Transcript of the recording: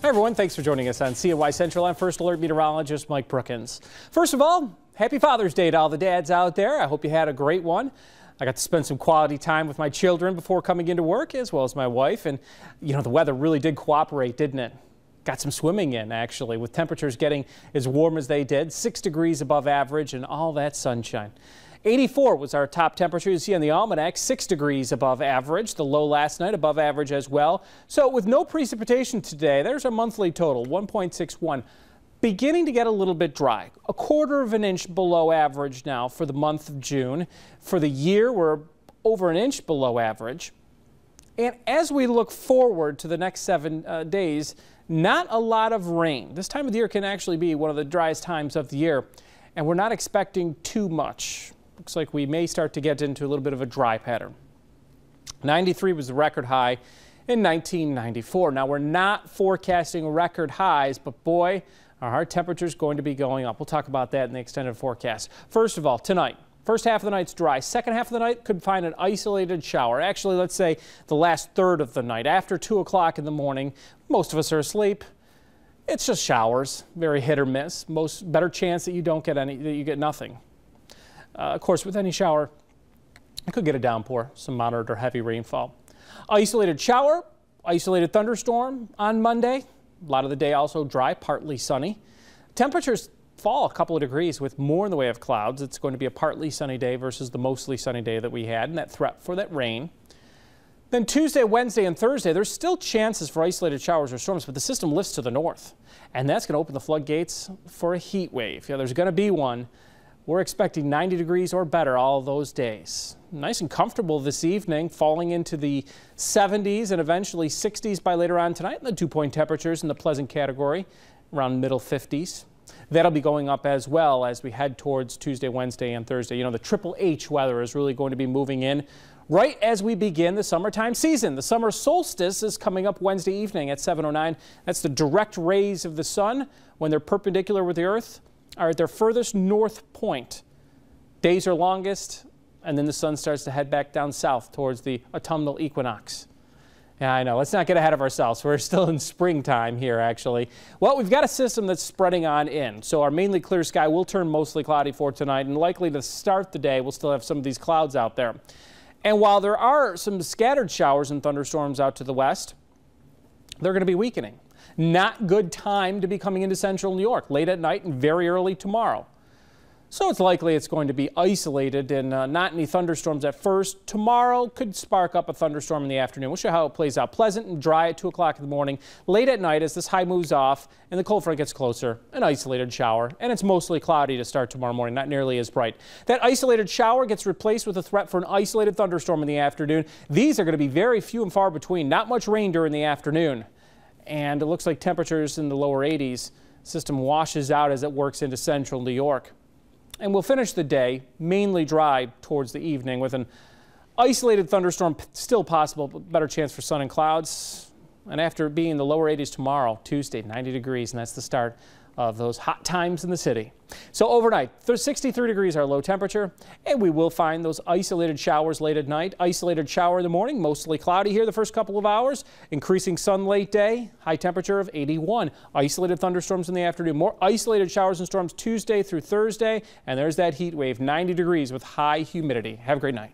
Hi everyone, thanks for joining us on CNY Central. I'm First Alert Meteorologist Mike Brookins. First of all, happy Father's Day to all the dads out there. I hope you had a great one. I got to spend some quality time with my children before coming into work, as well as my wife. And, you know, the weather really did cooperate, didn't it? Got some swimming in, actually, with temperatures getting as warm as they did, 6 degrees above average and all that sunshine. 84 was our top temperature. You see on the almanac, 6 degrees above average. The low last night above average as well. So with no precipitation today, there's our monthly total, 1.61. Beginning to get a little bit dry. A quarter of an inch below average now for the month of June. For the year, we're over an inch below average. And as we look forward to the next 7 days, not a lot of rain. This time of the year can actually be one of the driest times of the year, and we're not expecting too much. Looks like we may start to get into a little bit of a dry pattern. 93 was the record high in 1994. Now, we're not forecasting record highs, but boy, our temperature is going to be going up. We'll talk about that in the extended forecast. First of all, tonight, first half of the night's dry. Second half of the night could find an isolated shower. Actually, let's say the last third of the night. After 2 o'clock in the morning, most of us are asleep. It's just showers, very hit or miss. Better chance that you don't get any, that you get nothing. Of course, with any shower, you could get a downpour, some moderate or heavy rainfall. Isolated shower, isolated thunderstorm on Monday. A lot of the day also dry, partly sunny. Temperatures fall a couple of degrees with more in the way of clouds. It's going to be a partly sunny day versus the mostly sunny day that we had, and that threat for that rain. Then Tuesday, Wednesday, and Thursday, there's still chances for isolated showers or storms, but the system lifts to the north, and that's going to open the floodgates for a heat wave. Yeah, there's going to be one. We're expecting 90 degrees or better all those days. Nice and comfortable this evening, falling into the 70s and eventually 60s by later on tonight. And the dew-point temperatures in the pleasant category, around middle 50s. That'll be going up as well as we head towards Tuesday, Wednesday, and Thursday. You know, the Triple H weather is really going to be moving in right as we begin the summertime season. The summer solstice is coming up Wednesday evening at 7:09. That's the direct rays of the sun when they're perpendicular with the earth are at their furthest north point. Days are longest, and then the sun starts to head back down south towards the autumnal equinox. Yeah, I know. Let's not get ahead of ourselves. We're still in springtime here, actually. Well, we've got a system that's spreading on in, so our mainly clear sky will turn mostly cloudy for tonight, and likely to start the day, we'll still have some of these clouds out there. And while there are some scattered showers and thunderstorms out to the west, they're going to be weakening. Not good time to be coming into central New York, late at night and very early tomorrow. So it's likely it's going to be isolated and not any thunderstorms at first. Tomorrow could spark up a thunderstorm in the afternoon. We'll show you how it plays out. Pleasant and dry at 2 o'clock in the morning. Late at night as this high moves off and the cold front gets closer, an isolated shower. And it's mostly cloudy to start tomorrow morning, not nearly as bright. That isolated shower gets replaced with a threat for an isolated thunderstorm in the afternoon. These are going to be very few and far between. Not much rain during the afternoon. And it looks like temperatures in the lower 80s. System washes out as it works into central New York. And we'll finish the day mainly dry towards the evening with an isolated thunderstorm still possible, but better chance for sun and clouds. And after being in the lower 80s tomorrow, Tuesday, 90 degrees, and that's the start of those hot times in the city. So overnight, 63 degrees our low temperature, and we will find those isolated showers late at night. Isolated shower in the morning, mostly cloudy here the first couple of hours. Increasing sun late day, high temperature of 81. Isolated thunderstorms in the afternoon. More isolated showers and storms Tuesday through Thursday, and there's that heat wave, 90 degrees with high humidity. Have a great night.